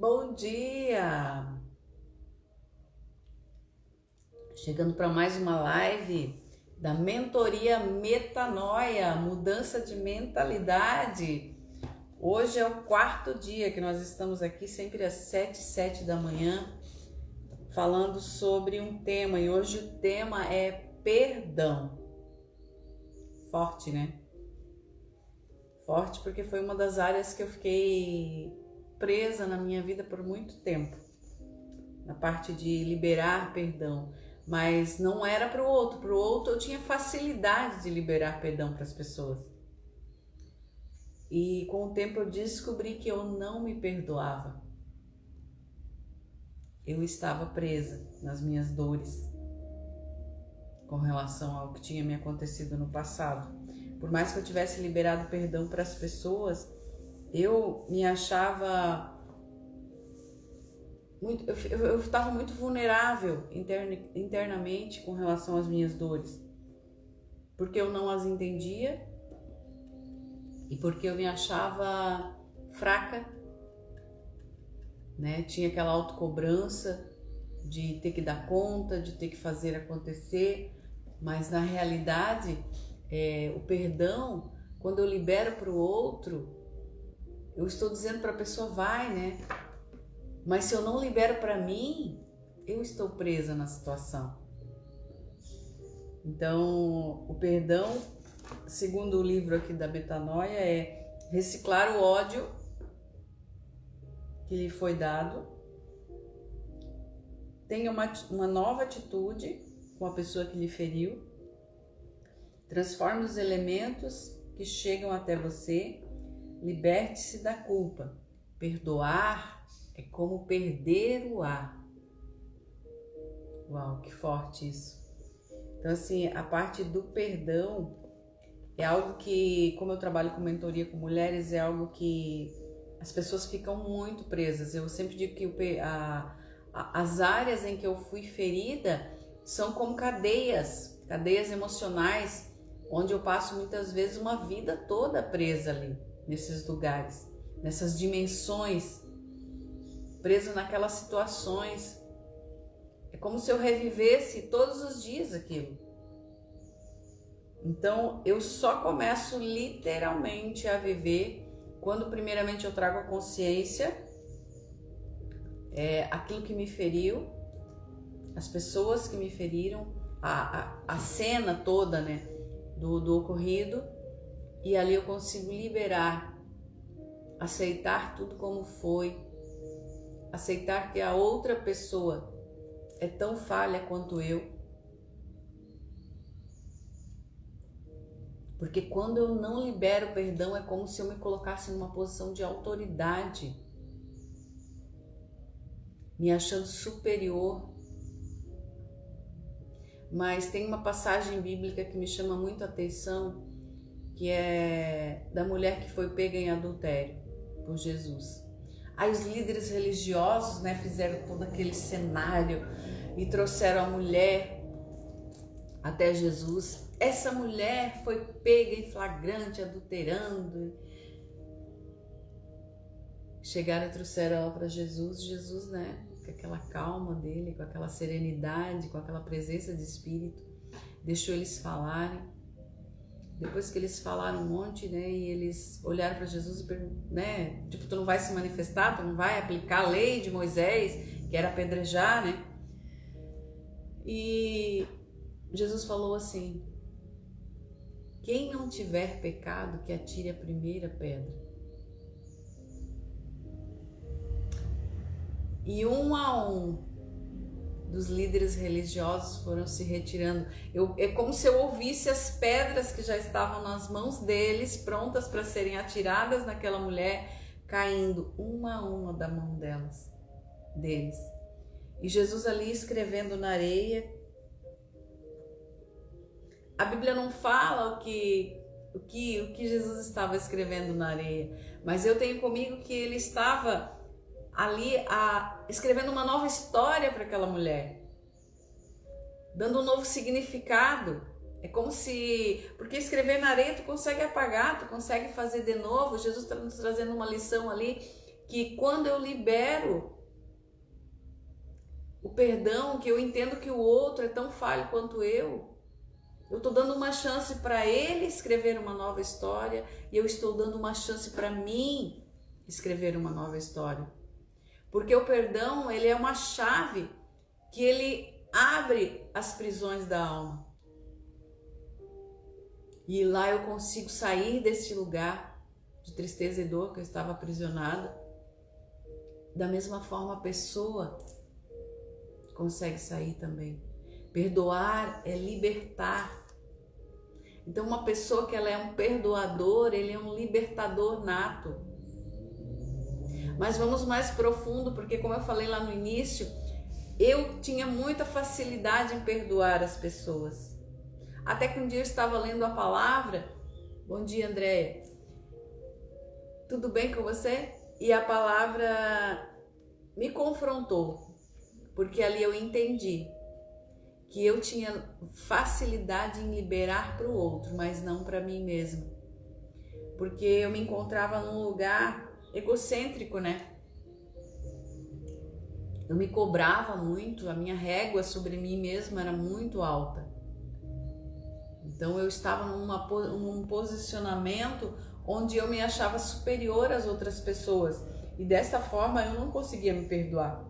Bom dia! Chegando para mais uma live da mentoria Metanoia, mudança de mentalidade. Hoje é o quarto dia que nós estamos aqui, sempre às 7 da manhã, falando sobre um tema, e hoje o tema é perdão. Forte, né? Forte porque foi uma das áreas que eu fiquei presa na minha vida por muito tempo, na parte de liberar perdão, mas não era para o outro eu tinha facilidade de liberar perdão para as pessoas. E com o tempo eu descobri que eu não me perdoava. Eu estava presa nas minhas dores com relação ao que tinha me acontecido no passado. Por mais que eu tivesse liberado perdão para as pessoas, eu me achava muito, eu estava muito vulnerável internamente com relação às minhas dores, porque eu não as entendia e porque eu me achava fraca, né? Tinha aquela autocobrança de ter que dar conta, de ter que fazer acontecer, mas na realidade, o perdão, quando eu libero para o outro, eu estou dizendo para a pessoa vai, né? Mas se eu não libero para mim, eu estou presa na situação. Então, o perdão, segundo o livro aqui da Metanoia, é reciclar o ódio que lhe foi dado, tenha uma nova atitude com a pessoa que lhe feriu, transforme os elementos que chegam até você, liberte-se da culpa. Perdoar é como perder o ar. Uau, que forte isso. Então, assim, a parte do perdão é algo que, como eu trabalho com mentoria com mulheres, é algo que as pessoas ficam muito presas. Eu sempre digo que as áreas em que eu fui ferida são como cadeias emocionais, onde eu passo muitas vezes uma vida toda presa ali, nesses lugares, nessas dimensões, preso naquelas situações. É como se eu revivesse todos os dias aquilo. Então, eu só começo literalmente a viver quando primeiramente eu trago a consciência, aquilo que me feriu, as pessoas que me feriram, a cena toda, né, do ocorrido, e ali eu consigo liberar, aceitar tudo como foi, aceitar que a outra pessoa é tão falha quanto eu. Porque quando eu não libero perdão, é como se eu me colocasse numa posição de autoridade, me achando superior. Mas tem uma passagem bíblica que me chama muito a atenção, que é da mulher que foi pega em adultério por Jesus. Aí os líderes religiosos, né, fizeram todo aquele cenário e trouxeram a mulher até Jesus. Essa mulher foi pega em flagrante, adulterando. Chegaram e trouxeram ela para Jesus. Jesus, né, com aquela calma dele, com aquela serenidade, com aquela presença de espírito, deixou eles falarem. Depois que eles falaram um monte, né, e eles olharam para Jesus e perguntaram, né, tipo, tu não vai se manifestar, tu não vai aplicar a lei de Moisés, que era apedrejar, né? E Jesus falou assim: quem não tiver pecado, que atire a primeira pedra. E um a um dos líderes religiosos foram se retirando. É como se eu ouvisse as pedras que já estavam nas mãos deles, prontas para serem atiradas naquela mulher, caindo uma a uma da mão deles. E Jesus ali escrevendo na areia. A Bíblia não fala o que Jesus estava escrevendo na areia, mas eu tenho comigo que ele estava ali escrevendo uma nova história para aquela mulher, dando um novo significado. É como se, porque escrever na areia tu consegue apagar, tu consegue fazer de novo. Jesus está nos trazendo uma lição ali que quando eu libero o perdão, que eu entendo que o outro é tão falho quanto eu estou dando uma chance para ele escrever uma nova história e eu estou dando uma chance para mim escrever uma nova história. Porque o perdão, ele é uma chave que ele abre as prisões da alma. E lá eu consigo sair desse lugar de tristeza e dor que eu estava aprisionada. Da mesma forma, a pessoa consegue sair também. Perdoar é libertar. Então, uma pessoa que ela é um perdoador, ele é um libertador nato. Mas vamos mais profundo, porque como eu falei lá no início, eu tinha muita facilidade em perdoar as pessoas. Até que um dia eu estava lendo a palavra. Bom dia, Andréia. Tudo bem com você? E a palavra me confrontou, porque ali eu entendi que eu tinha facilidade em liberar para o outro, mas não para mim mesma. Porque eu me encontrava num lugar egocêntrico, né? Eu me cobrava muito, a minha régua sobre mim mesma era muito alta. Então eu estava num posicionamento onde eu me achava superior às outras pessoas. E dessa forma eu não conseguia me perdoar.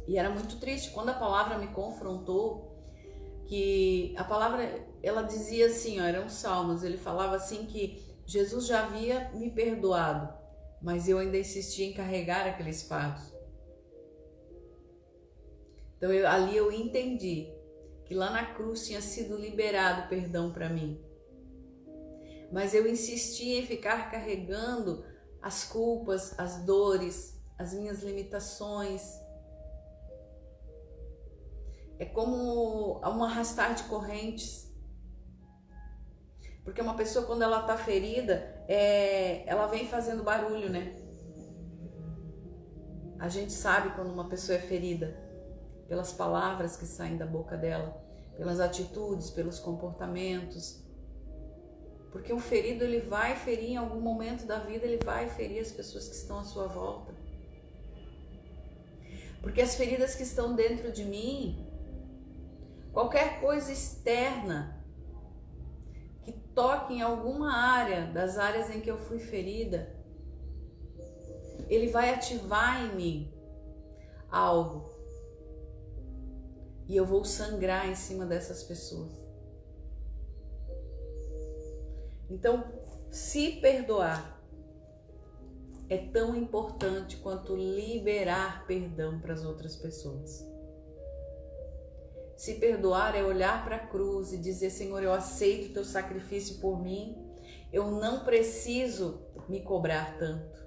E era muito triste quando a palavra me confrontou, que a palavra, ela dizia assim, ó, eram salmos, ele falava assim que Jesus já havia me perdoado, mas eu ainda insistia em carregar aqueles fardos. Então ali eu entendi que lá na cruz tinha sido liberado perdão para mim. Mas eu insistia em ficar carregando as culpas, as dores, as minhas limitações. É como um arrastar de correntes. Porque uma pessoa, quando ela está ferida, ela vem fazendo barulho, né? A gente sabe quando uma pessoa é ferida, pelas palavras que saem da boca dela, pelas atitudes, pelos comportamentos. Porque o ferido, ele vai ferir em algum momento da vida, ele vai ferir as pessoas que estão à sua volta. Porque as feridas que estão dentro de mim, qualquer coisa externa que toque em alguma área das áreas em que eu fui ferida, ele vai ativar em mim algo. E eu vou sangrar em cima dessas pessoas. Então, se perdoar é tão importante quanto liberar perdão para as outras pessoas. Se perdoar é olhar para a cruz e dizer, Senhor, eu aceito o teu sacrifício por mim. Eu não preciso me cobrar tanto.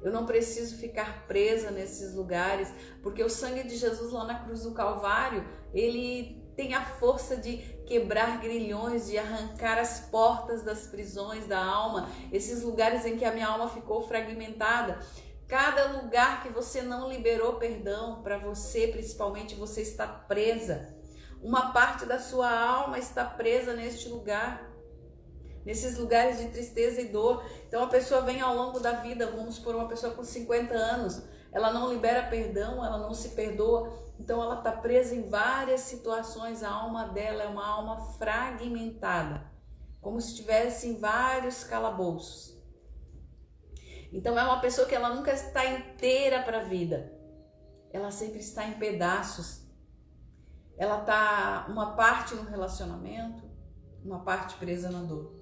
Eu não preciso ficar presa nesses lugares, porque o sangue de Jesus lá na cruz do Calvário, ele tem a força de quebrar grilhões, de arrancar as portas das prisões da alma, esses lugares em que a minha alma ficou fragmentada. Cada lugar que você não liberou perdão, para você principalmente, você está presa. Uma parte da sua alma está presa neste lugar, nesses lugares de tristeza e dor. Então a pessoa vem ao longo da vida, vamos supor uma pessoa com 50 anos, ela não libera perdão, ela não se perdoa, então ela está presa em várias situações, a alma dela é uma alma fragmentada, como se estivesse em vários calabouços. Então é uma pessoa que ela nunca está inteira para a vida, ela sempre está em pedaços. Ela está uma parte no relacionamento, uma parte presa na dor.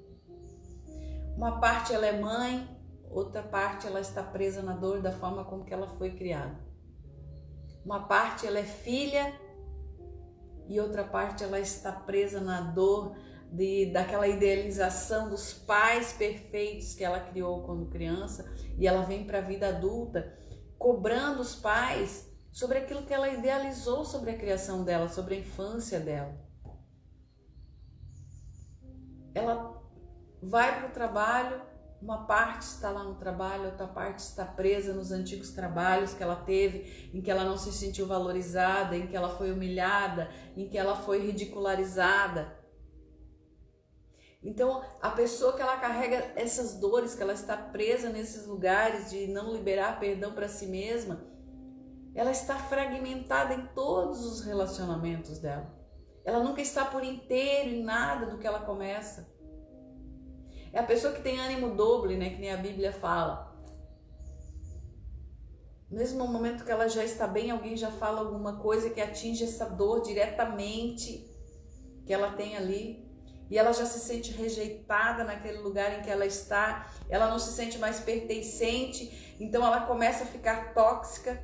Uma parte ela é mãe, outra parte ela está presa na dor da forma como que ela foi criada. Uma parte ela é filha e outra parte ela está presa na dor daquela idealização dos pais perfeitos que ela criou quando criança, e ela vem para a vida adulta cobrando os pais sobre aquilo que ela idealizou sobre a criação dela, sobre a infância dela. Ela vai para o trabalho, uma parte está lá no trabalho, outra parte está presa nos antigos trabalhos que ela teve, em que ela não se sentiu valorizada, em que ela foi humilhada, em que ela foi ridicularizada. Então, a pessoa que ela carrega essas dores, que ela está presa nesses lugares de não liberar perdão para si mesma, ela está fragmentada em todos os relacionamentos dela. Ela nunca está por inteiro em nada do que ela começa. É a pessoa que tem ânimo doble, né? Que nem a Bíblia fala. Mesmo no momento que ela já está bem, alguém já fala alguma coisa que atinge essa dor diretamente que ela tem ali. E ela já se sente rejeitada naquele lugar em que ela está. Ela não se sente mais pertencente. Então ela começa a ficar tóxica.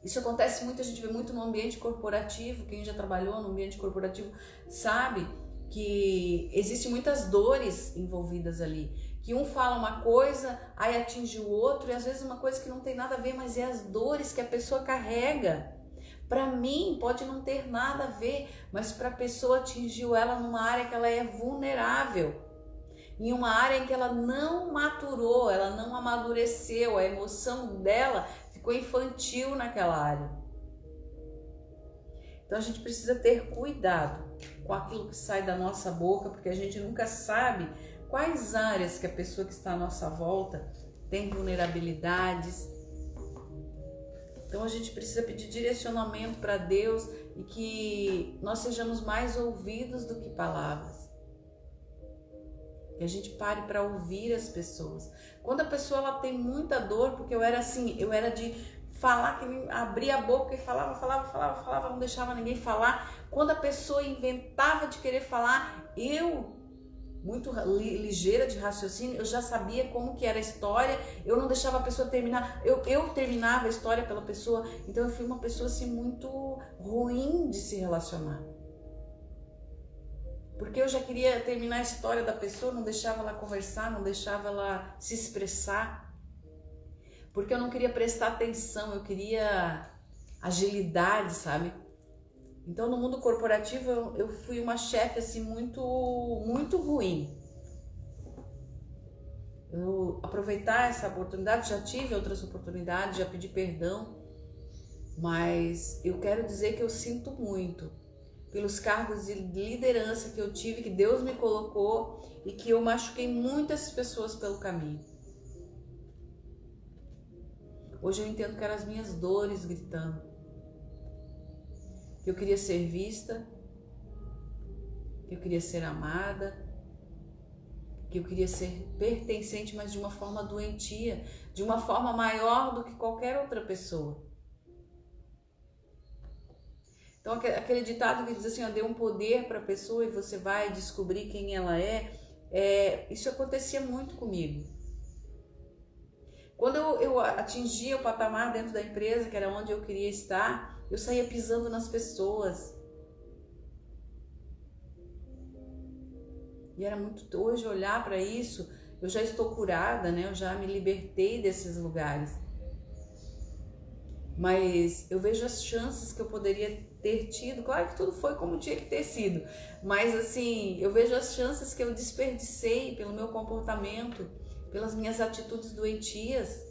Isso acontece muito, a gente vê muito no ambiente corporativo. Quem já trabalhou no ambiente corporativo sabe que existem muitas dores envolvidas ali. Que um fala uma coisa, aí atinge o outro, e às vezes uma coisa que não tem nada a ver, mas é as dores que a pessoa carrega. Para mim pode não ter nada a ver, mas para a pessoa atingiu ela numa área que ela é vulnerável. Em uma área em que ela não maturou, ela não amadureceu, a emoção dela ficou infantil naquela área. Então a gente precisa ter cuidado com aquilo que sai da nossa boca, porque a gente nunca sabe quais áreas que a pessoa que está à nossa volta tem vulnerabilidades. Então a gente precisa pedir direcionamento para Deus e que nós sejamos mais ouvidos do que palavras. Que a gente pare para ouvir as pessoas. Quando a pessoa ela tem muita dor, porque eu era assim, eu era de falar, que abria a boca e falava, não deixava ninguém falar. Quando a pessoa inventava de querer falar, eu, muito ligeira de raciocínio, eu já sabia como que era a história, eu não deixava a pessoa terminar, eu terminava a história pela pessoa. Então eu fui uma pessoa assim muito ruim de se relacionar. Porque eu já queria terminar a história da pessoa, não deixava ela conversar, não deixava ela se expressar. Porque eu não queria prestar atenção, eu queria agilidade, sabe? Então no mundo corporativo eu fui uma chefe assim muito ruim. Eu aproveitar essa oportunidade, já tive outras oportunidades, já pedi perdão, mas eu quero dizer que eu sinto muito pelos cargos de liderança que eu tive, que Deus me colocou e que eu machuquei muitas pessoas pelo caminho. Hoje eu entendo que eram as minhas dores gritando. Que eu queria ser vista, que eu queria ser amada, que eu queria ser pertencente, mas de uma forma doentia, de uma forma maior do que qualquer outra pessoa. Então aquele ditado que diz assim, ó, dê um poder para a pessoa e você vai descobrir quem ela isso acontecia muito comigo. Quando eu atingia o patamar dentro da empresa, que era onde eu queria estar, eu saía pisando nas pessoas. E era muito, hoje olhar para isso, eu já estou curada, né? Eu já me libertei desses lugares. Mas eu vejo as chances que eu poderia ter tido, claro que tudo foi como tinha que ter sido, mas assim, eu vejo as chances que eu desperdicei pelo meu comportamento, pelas minhas atitudes doentias.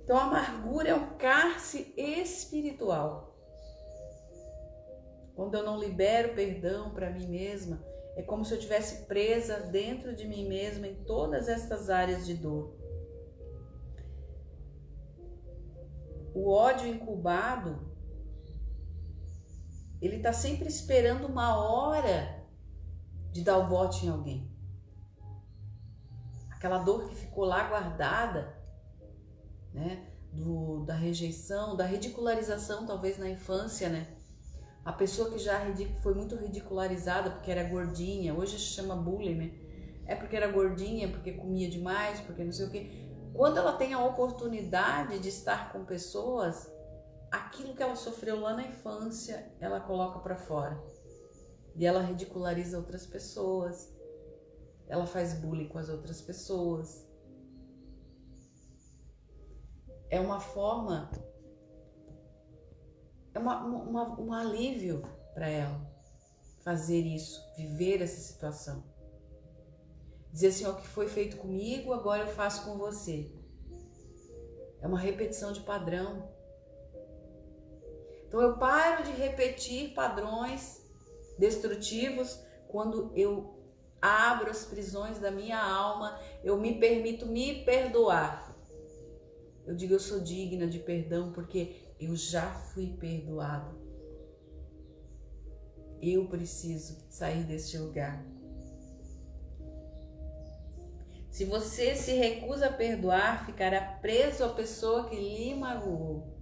Então a amargura é um cárcere espiritual. Quando eu não libero perdão para mim mesma, é como se eu estivesse presa dentro de mim mesma em todas estas áreas de dor. O ódio incubado, ele está sempre esperando uma hora de dar o bote em alguém. Aquela dor que ficou lá guardada, né? Da rejeição, da ridicularização talvez na infância, né? A pessoa que já foi muito ridicularizada porque era gordinha, hoje se chama bullying, né? É porque era gordinha, porque comia demais, porque não sei o quê. Quando ela tem a oportunidade de estar com pessoas, aquilo que ela sofreu lá na infância, ela coloca para fora. E ela ridiculariza outras pessoas. Ela faz bullying com as outras pessoas. É uma forma, é um alívio para ela fazer isso, viver essa situação. Dizer assim, ó, o que foi feito comigo, agora eu faço com você. É uma repetição de padrão. Então eu paro de repetir padrões destrutivos, quando eu abro as prisões da minha alma, eu me permito me perdoar. Eu digo, eu sou digna de perdão porque eu já fui perdoado. Eu preciso sair deste lugar. Se você se recusa a perdoar, ficará preso à pessoa que lhe magoou.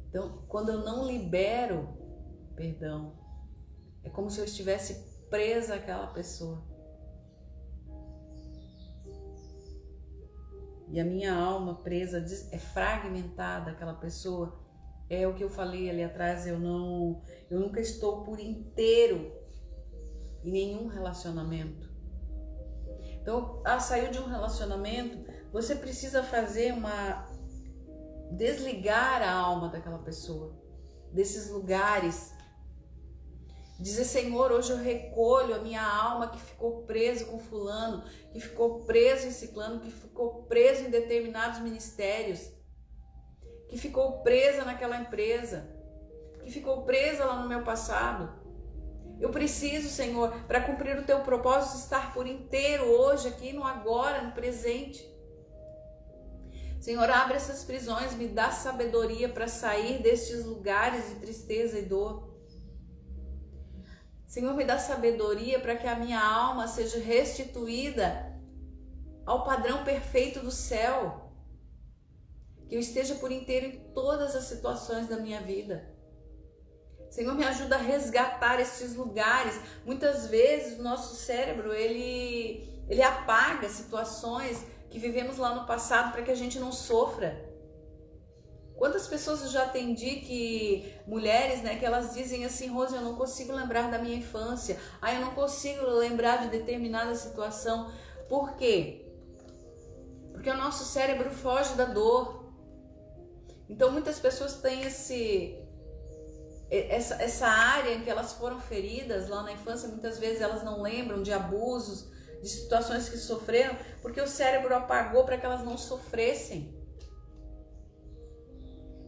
Então, quando eu não libero perdão, é como se eu estivesse presa àquela pessoa. E a minha alma presa, é fragmentada àquela pessoa. É o que eu falei ali atrás, eu nunca estou por inteiro em nenhum relacionamento. Então, saiu de um relacionamento, você precisa desligar a alma daquela pessoa, desses lugares. Dizer, Senhor, hoje eu recolho a minha alma que ficou preso com fulano, que ficou preso em ciclano, que ficou preso em determinados ministérios, que ficou presa naquela empresa, que ficou presa lá no meu passado. Eu preciso, Senhor, para cumprir o teu propósito, estar por inteiro hoje, aqui, no agora, no presente. Senhor, abre essas prisões, me dá sabedoria para sair destes lugares de tristeza e dor. Senhor, me dá sabedoria para que a minha alma seja restituída ao padrão perfeito do céu. Que eu esteja por inteiro em todas as situações da minha vida. Senhor, me ajuda a resgatar esses lugares. Muitas vezes o nosso cérebro, ele apaga situações que vivemos lá no passado para que a gente não sofra. Quantas pessoas eu já atendi mulheres, né, que elas dizem assim, Rose, eu não consigo lembrar da minha infância. Eu não consigo lembrar de determinada situação. Por quê? Porque o nosso cérebro foge da dor. Então muitas pessoas têm essa área em que elas foram feridas lá na infância, muitas vezes elas não lembram de abusos, de situações que sofreram, porque o cérebro apagou para que elas não sofressem.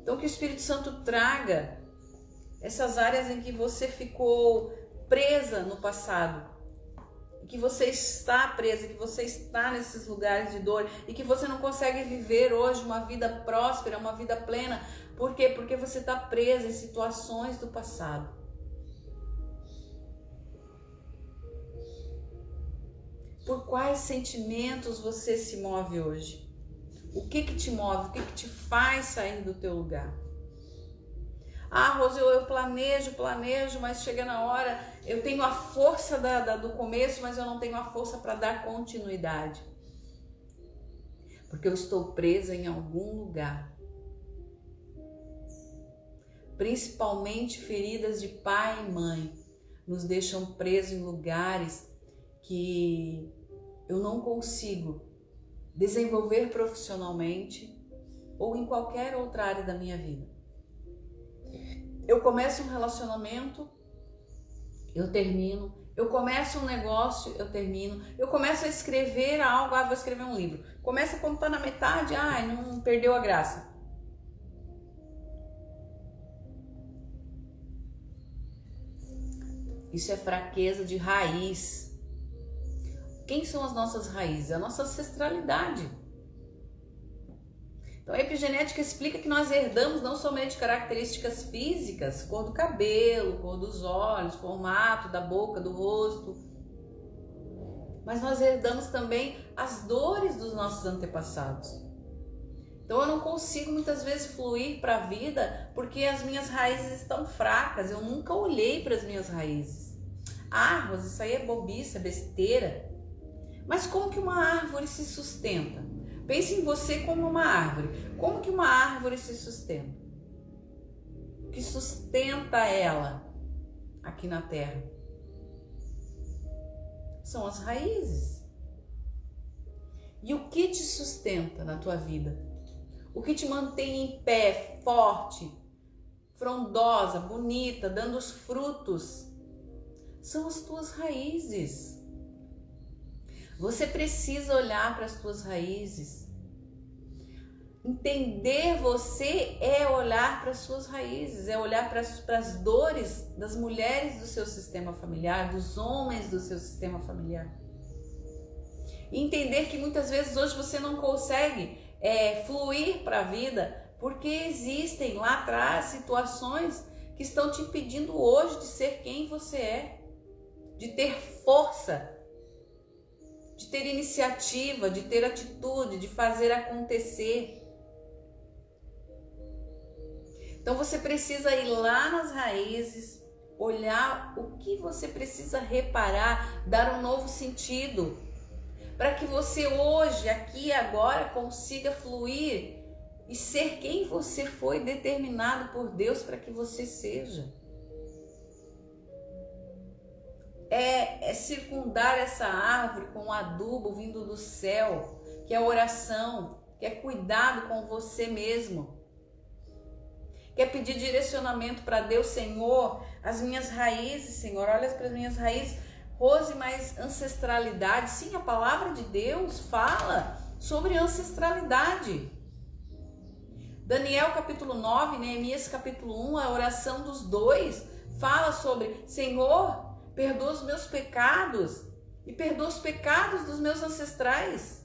Então que o Espírito Santo traga essas áreas em que você ficou presa no passado, que você está presa, que você está nesses lugares de dor e que você não consegue viver hoje uma vida próspera, uma vida plena. Por quê? Porque você está presa em situações do passado. Por quais sentimentos você se move hoje? O que te move? O que te faz sair do teu lugar? Rose, eu planejo, mas chega na hora, eu tenho a força do começo, mas eu não tenho a força para dar continuidade. Porque eu estou presa em algum lugar. Principalmente feridas de pai e mãe nos deixam presos em lugares que eu não consigo desenvolver profissionalmente ou em qualquer outra área da minha vida. Eu começo um relacionamento, eu termino. Eu começo um negócio, eu termino. Eu começo a escrever algo, vou escrever um livro. Começa quando está na metade, não perdeu a graça. Isso é fraqueza de raiz. Quem são as nossas raízes? A nossa ancestralidade. Então a epigenética explica que nós herdamos não somente características físicas, cor do cabelo, cor dos olhos, formato da boca, do rosto, mas nós herdamos também as dores dos nossos antepassados. Então eu não consigo muitas vezes fluir para a vida porque as minhas raízes estão fracas, eu nunca olhei para as minhas raízes. Rose, isso aí é bobice, é besteira. Mas como que uma árvore se sustenta? Pense em você como uma árvore. Como que uma árvore se sustenta? O que sustenta ela aqui na terra? São as raízes. E o que te sustenta na tua vida? O que te mantém em pé, forte, frondosa, bonita, dando os frutos? São as tuas raízes. Você precisa olhar para as tuas raízes. Entender você é olhar para as suas raízes, é olhar para as dores das mulheres do seu sistema familiar, dos homens do seu sistema familiar. E entender que muitas vezes hoje você não consegue fluir para a vida porque existem lá atrás situações que estão te impedindo hoje de ser quem você é, de ter força, de ter iniciativa, de ter atitude, de fazer acontecer. Então você precisa ir lá nas raízes, olhar o que você precisa reparar, dar um novo sentido, para que você hoje, aqui e agora, consiga fluir e ser quem você foi determinado por Deus para que você seja. É circundar essa árvore com adubo vindo do céu, que é oração, que é cuidado com você mesmo. Quer pedir direcionamento para Deus, Senhor, as minhas raízes, Senhor, olha para as minhas raízes, Rose, mais ancestralidade. Sim, a palavra de Deus fala sobre ancestralidade. Daniel capítulo 9, Neemias capítulo 1, a oração dos dois, fala sobre, Senhor, perdoa os meus pecados e perdoa os pecados dos meus ancestrais.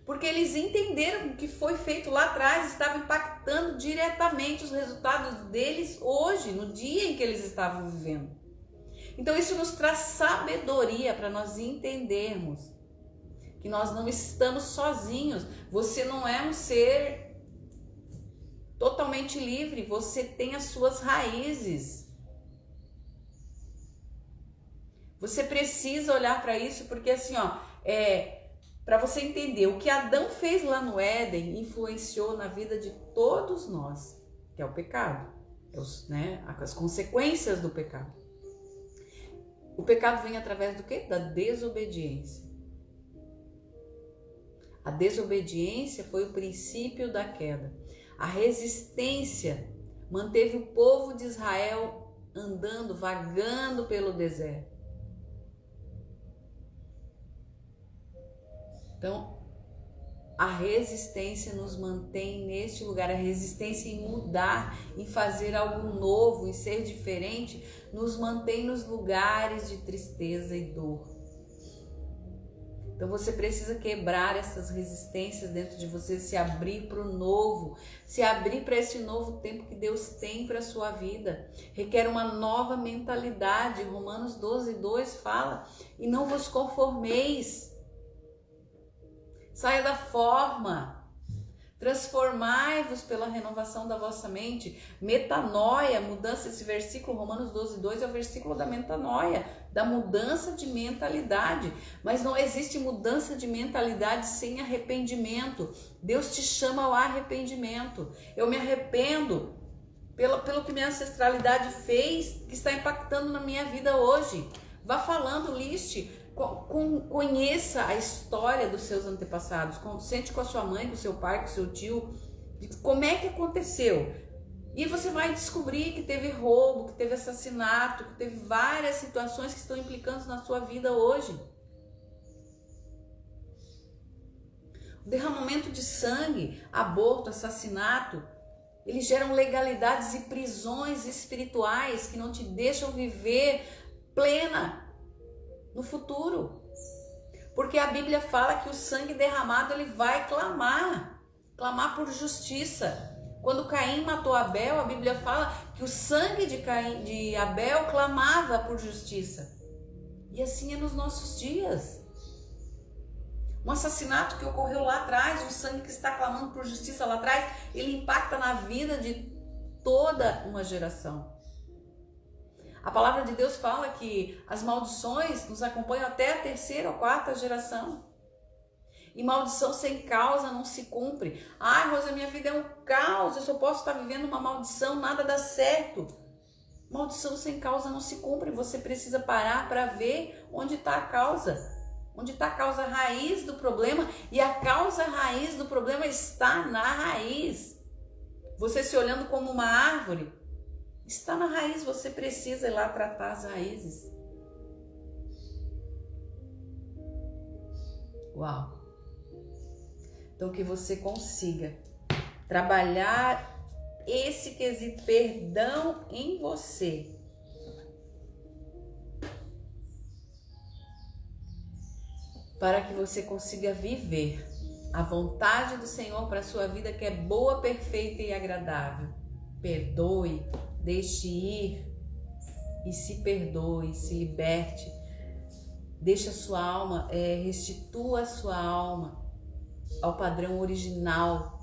Porque eles entenderam que o que foi feito lá atrás estava impactando diretamente os resultados deles hoje, no dia em que eles estavam vivendo. Então isso nos traz sabedoria para nós entendermos que nós não estamos sozinhos. Você não é um ser totalmente livre, você tem as suas raízes. Você precisa olhar para isso, porque assim, para você entender, o que Adão fez lá no Éden influenciou na vida de todos nós, que é o pecado, as consequências do pecado. O pecado vem através do quê? Da desobediência. A desobediência foi o princípio da queda. A resistência manteve o povo de Israel andando, vagando pelo deserto. Então, a resistência nos mantém neste lugar, a resistência em mudar, em fazer algo novo, em ser diferente, nos mantém nos lugares de tristeza e dor. Então você precisa quebrar essas resistências dentro de você, se abrir para o novo, se abrir para esse novo tempo que Deus tem para a sua vida. Requer uma nova mentalidade. Romanos 12:2 fala, e não vos conformeis. Saia da forma, transformai-vos pela renovação da vossa mente. Metanoia, mudança, esse versículo, Romanos 12:2 é o versículo da metanoia, da mudança de mentalidade. Mas não existe mudança de mentalidade sem arrependimento. Deus te chama ao arrependimento. Eu me arrependo pelo que minha ancestralidade fez, que está impactando na minha vida hoje. Vá falando, liste. Conheça a história dos seus antepassados, sente com a sua mãe, com o seu pai, com o seu tio, como é que aconteceu. E você vai descobrir que teve roubo, que teve assassinato, que teve várias situações que estão implicando na sua vida hoje. O derramamento de sangue, aborto, assassinato, eles geram legalidades e prisões espirituais que não te deixam viver plena no futuro, porque a Bíblia fala que o sangue derramado ele vai clamar por justiça. Quando Caim matou Abel, a Bíblia fala que o sangue de Abel clamava por justiça. E assim é nos nossos dias. Um assassinato que ocorreu lá atrás, o sangue que está clamando por justiça lá atrás, ele impacta na vida de toda uma geração. A palavra de Deus fala que as maldições nos acompanham até a 3ª ou 4ª geração. E maldição sem causa não se cumpre. Ai, Rosa, minha vida é um caos, eu só posso estar vivendo uma maldição, nada dá certo. Maldição sem causa não se cumpre. Você precisa parar para ver onde está a causa. Onde está a causa raiz do problema. E a causa raiz do problema está na raiz. Você se olhando como uma árvore, está na raiz, você precisa ir lá tratar as raízes. Uau! Então que você consiga trabalhar esse quesito perdão em você. Para que você consiga viver a vontade do Senhor para a sua vida, que é boa, perfeita e agradável. Perdoe, deixe ir e se perdoe, se liberte. Deixe a sua alma, restitua a sua alma ao padrão original.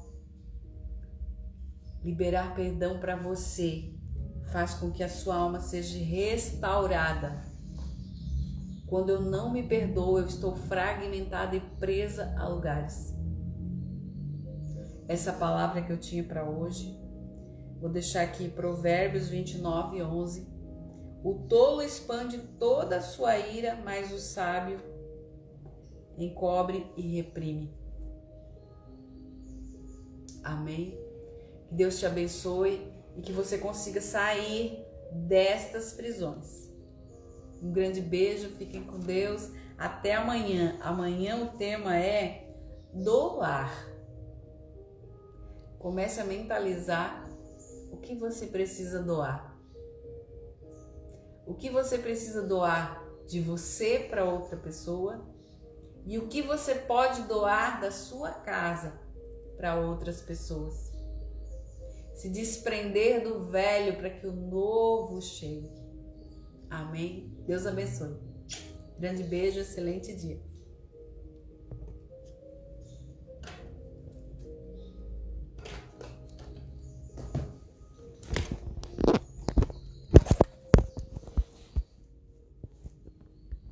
Liberar perdão para você faz com que a sua alma seja restaurada. Quando eu não me perdoo, eu estou fragmentada e presa a lugares. Essa palavra que eu tinha para hoje, vou deixar aqui Provérbios 29:11. O tolo expande toda a sua ira, mas o sábio encobre e reprime. Amém? Que Deus te abençoe e que você consiga sair destas prisões. Um grande beijo, fiquem com Deus. Até amanhã. Amanhã o tema é doar. Comece a mentalizar o que você precisa doar. O que você precisa doar de você para outra pessoa e o que você pode doar da sua casa para outras pessoas. Se desprender do velho para que o novo chegue. Amém? Deus abençoe. Grande beijo, excelente dia.